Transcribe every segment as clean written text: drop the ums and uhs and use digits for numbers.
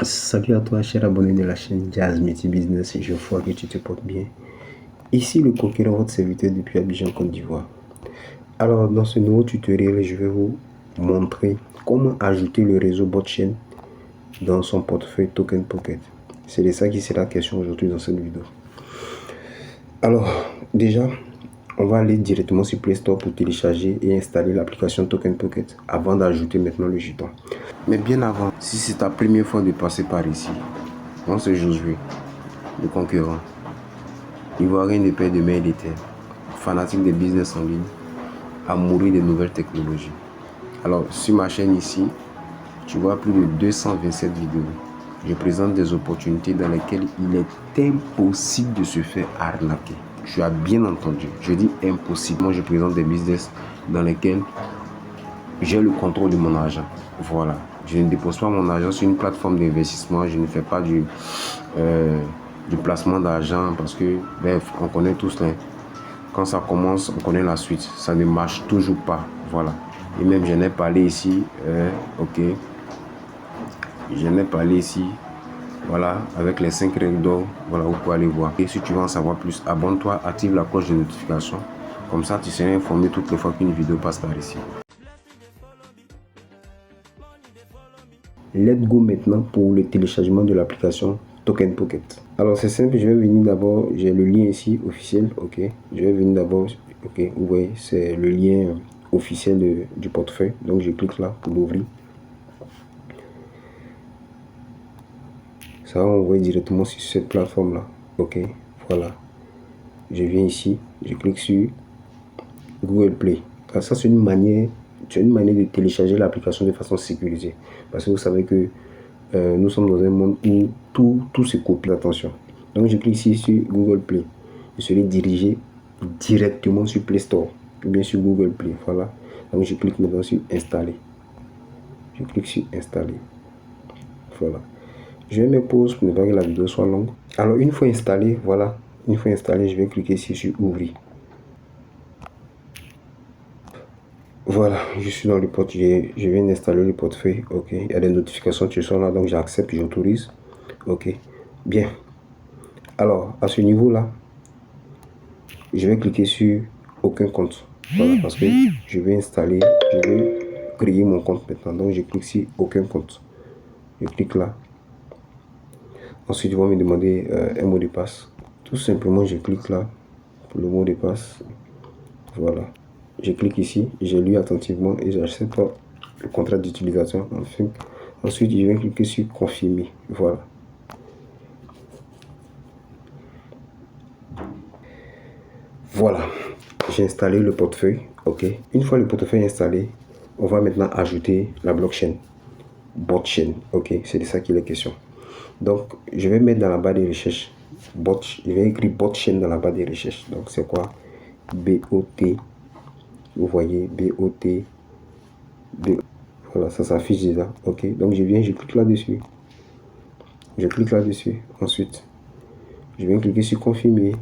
Salut à toi, cher abonné de la chaîne Jazz Multi Business, et je vois que tu te portes bien. Ici le coquillon, votre serviteur depuis Abidjan, Côte d'Ivoire. Alors, dans ce nouveau tutoriel, je vais vous montrer comment ajouter le réseau botchain dans son portefeuille Token Pocket. C'est de ça qui sera question aujourd'hui dans cette vidéo. Alors, déjà, on va aller directement sur Play Store pour télécharger et installer l'application Token Pocket avant d'ajouter maintenant le jeton. Mais bien avant, si c'est ta première fois de passer par ici, on se Josué, le concurrent, ivoirien de père de mère d'été, fanatique des business en ligne, amoureux des nouvelles technologies. Alors, sur ma chaîne ici, tu vois plus de 227 vidéos. Je présente des opportunités dans lesquelles il est impossible de se faire arnaquer. Tu as bien entendu, je dis impossible. Moi, je présente des business dans lesquels j'ai le contrôle de mon argent. Voilà. Je ne dépose pas mon argent sur une plateforme d'investissement. Je ne fais pas du placement d'argent parce que, bref, on connaît tous là. Quand ça commence, on connaît la suite. Ça ne marche toujours pas. Voilà. Et même, je n'ai parlé ici. Ok. Je n'ai parlé ici. Voilà, avec les 5 règles d'or, voilà, vous pouvez aller voir. Et si tu veux en savoir plus, abonne-toi, active la cloche de notification. Comme ça, tu seras informé toutes les fois qu'une vidéo passe par ici. Let's go maintenant pour le téléchargement de l'application Token Pocket. Alors c'est simple, je vais venir d'abord, j'ai le lien ici officiel, ok. Je vais venir d'abord, ok, vous voyez, c'est le lien officiel du portefeuille. Donc je clique là pour l'ouvrir. Ça va m'envoyer directement sur cette plateforme là, ok. Voilà, je viens ici, je clique sur Google Play. Alors, ça c'est une manière de télécharger l'application de façon sécurisée. Parce que vous savez que nous sommes dans un monde où tout se copie. Attention. Donc je clique ici sur Google Play. Je serai dirigé directement sur Play Store. Ou bien sur Google Play. Voilà. Donc je clique maintenant sur Installer. Je clique sur Installer. Voilà. Je vais me pause pour ne pas que la vidéo soit longue. Alors une fois installé, voilà. Une fois installé, je vais cliquer ici sur Ouvrir. Voilà, je suis dans le portefeuille, je viens d'installer le portefeuille, ok. Il y a des notifications qui sont là, donc j'accepte, j'autorise, ok. Bien. Alors, à ce niveau-là, je vais cliquer sur aucun compte. Voilà, parce que je vais installer, je vais créer mon compte maintenant. Donc, je clique sur aucun compte. Je clique là. Ensuite, ils vont me demander un mot de passe. Tout simplement, je clique là pour le mot de passe. Voilà. Je clique ici, j'ai lu attentivement et j'accepte le contrat d'utilisation. Enfin, ensuite, je vais cliquer sur confirmer. Voilà. Voilà. J'ai installé le portefeuille. Ok. Une fois le portefeuille installé, on va maintenant ajouter la blockchain. Botchain. Ok. C'est de ça qu'il est question. Donc, je vais mettre dans la barre de recherche je vais écrire botchain dans la barre de recherche. Donc, c'est quoi? B-O-T. Vous voyez, B-O-T. Voilà, ça s'affiche déjà. Ok, donc je viens, je clique là-dessus. Je clique là-dessus. Ensuite, je viens cliquer sur confirmer.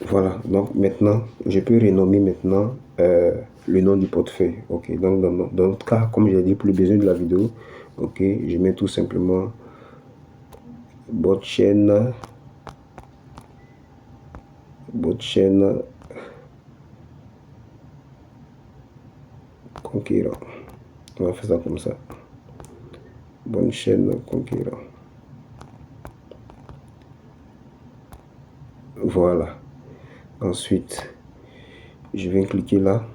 Voilà, donc maintenant, je peux renommer maintenant le nom du portefeuille. Ok, donc dans notre cas, comme je l'ai dit, pour le besoin de la vidéo, ok, je mets tout simplement botchain conquérant. On va faire ça comme ça. Botchain conquérant. Voilà. Ensuite, je viens cliquer là.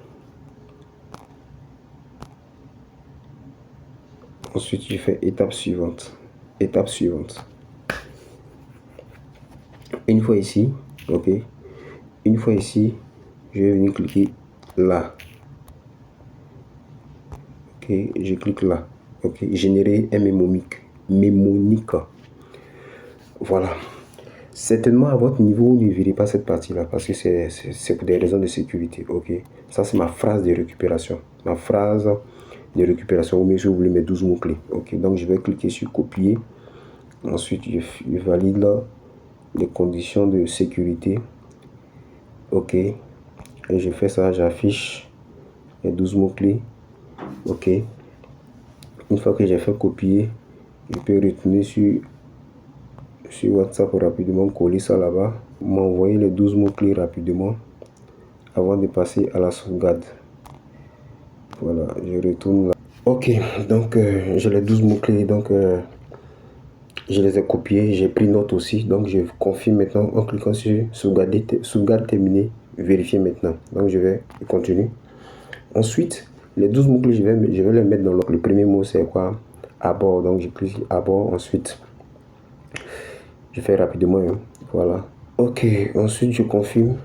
Ensuite, je fais étape suivante. Étape suivante. Une fois ici, ok. Une fois ici, je vais venir cliquer là. Ok, je clique là. Ok, générer un mémonique. Voilà. Certainement à votre niveau, vous ne verrez pas cette partie-là parce que c'est pour des raisons de sécurité. Ok, ça c'est ma phrase de récupération. Ma phrase de récupération, ou bien si vous voulez mes 12 mots-clés. Ok, donc je vais cliquer sur copier. Ensuite, je valide là les conditions de sécurité. Ok, et je fais ça, j'affiche les 12 mots-clés. Ok. Une fois que j'ai fait copier, je peux retourner sur WhatsApp rapidement, coller ça là-bas, m'envoyer les 12 mots-clés rapidement avant de passer à la sauvegarde. Voilà, je retourne là. Ok, donc j'ai les 12 mots-clés, donc je les ai copiés, j'ai pris note aussi, donc je confirme maintenant en cliquant sur sauvegarde terminée, vérifier maintenant. Donc je vais continuer. Ensuite, les 12 mots-clés, je vais les mettre dans l'ordre. Le premier mot c'est quoi? Abord, donc je clique sur abord, ensuite je fais rapidement, hein. Voilà. Ok, ensuite je confirme.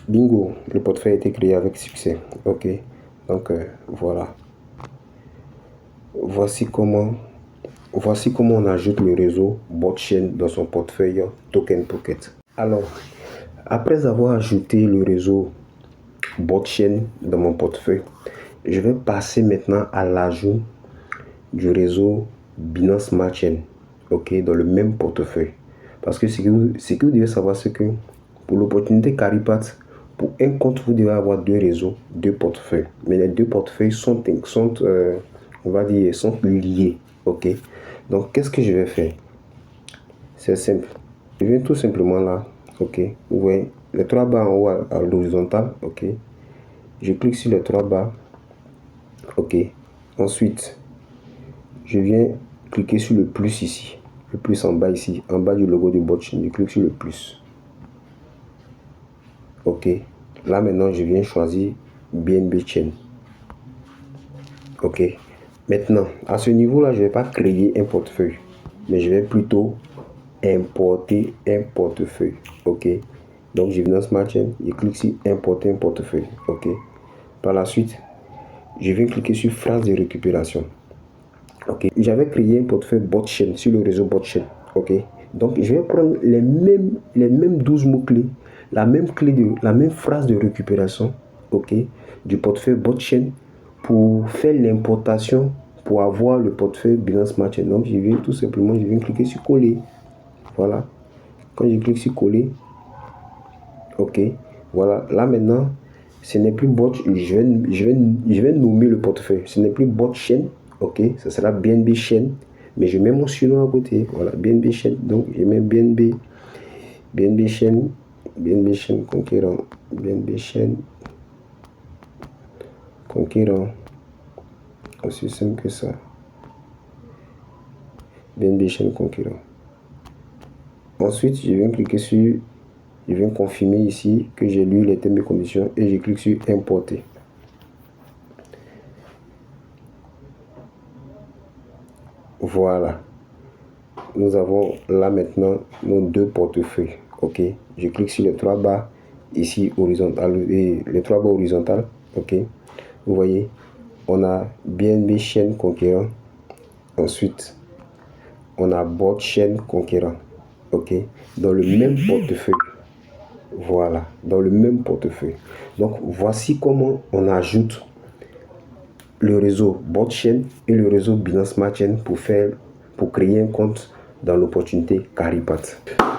Bingo, le portefeuille a été créé avec succès. Ok, donc voilà. Voici comment on ajoute le réseau Botchain dans son portefeuille Token Pocket. Alors, après avoir ajouté le réseau Botchain dans mon portefeuille, je vais passer maintenant à l'ajout du réseau Binance Smart Chain, ok, dans le même portefeuille. Parce que ce que vous devez savoir, c'est que pour l'opportunité Caripat, pour un compte, vous devez avoir deux réseaux, deux portefeuilles. Mais les deux portefeuilles sont on va dire, sont liés, ok. Donc, qu'est-ce que je vais faire? C'est simple. Je viens tout simplement là, ok. Vous voyez, les trois barres en haut à l'horizontale, ok. Je clique sur les trois barres, ok. Ensuite, je viens cliquer sur le plus ici, le plus en bas ici, en bas du logo de Botchain. Je clique sur le plus, ok. Là maintenant, je viens choisir BNB Chain, ok. Maintenant, à ce niveau-là, je ne vais pas créer un portefeuille, mais je vais plutôt importer un portefeuille, ok. Donc, je viens dans Smart Chain, je clique sur importer un portefeuille, ok. Par la suite, je viens cliquer sur phrase de récupération, ok. J'avais créé un portefeuille Botchain sur le réseau Botchain, ok. Donc, je vais prendre les mêmes 12 mots-clés, la même phrase de récupération, ok, du portefeuille Botchain pour faire l'importation, pour avoir le portefeuille Binance Smart Chain. Donc, je viens cliquer sur coller. Voilà. Quand je clique sur coller, ok. Voilà. Là maintenant, ce n'est plus Botchain. Je vais nommer le portefeuille. Ce n'est plus Botchain, ok. Ce sera BNB Chain. Mais je mets mon surnom à côté. Voilà. BNB Chain. Donc, je mets BNB Chain. BNB Chain conquérant. BNB Chain conquérant. Aussi simple que ça. BNB Chain conquérant. Ensuite, je viens confirmer ici que j'ai lu les termes et conditions et je clique sur importer. Voilà. Nous avons là maintenant nos deux portefeuilles. Ok. Je clique sur les trois barres ici horizontales et les trois barres horizontales. Ok. Vous voyez, on a BNB Chain conquérant. Ensuite, on a Botchain conquérant. Ok. Dans le même portefeuille. Voilà, dans le même portefeuille. Donc, voici comment on ajoute le réseau Botchain et le réseau Binance Smart Chain pour créer un compte dans l'opportunité Caripat.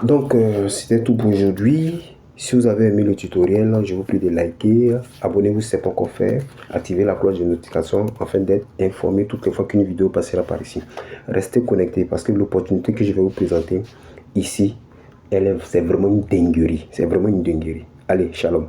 Donc, c'était tout pour aujourd'hui. Si vous avez aimé le tutoriel, je vous prie de liker, abonnez-vous si ce n'est pas encore fait, activez la cloche de notification afin d'être informé toutes les fois qu'une vidéo passera par ici. Restez connectés parce que l'opportunité que je vais vous présenter ici, c'est vraiment une dinguerie. C'est vraiment une dinguerie. Allez, shalom.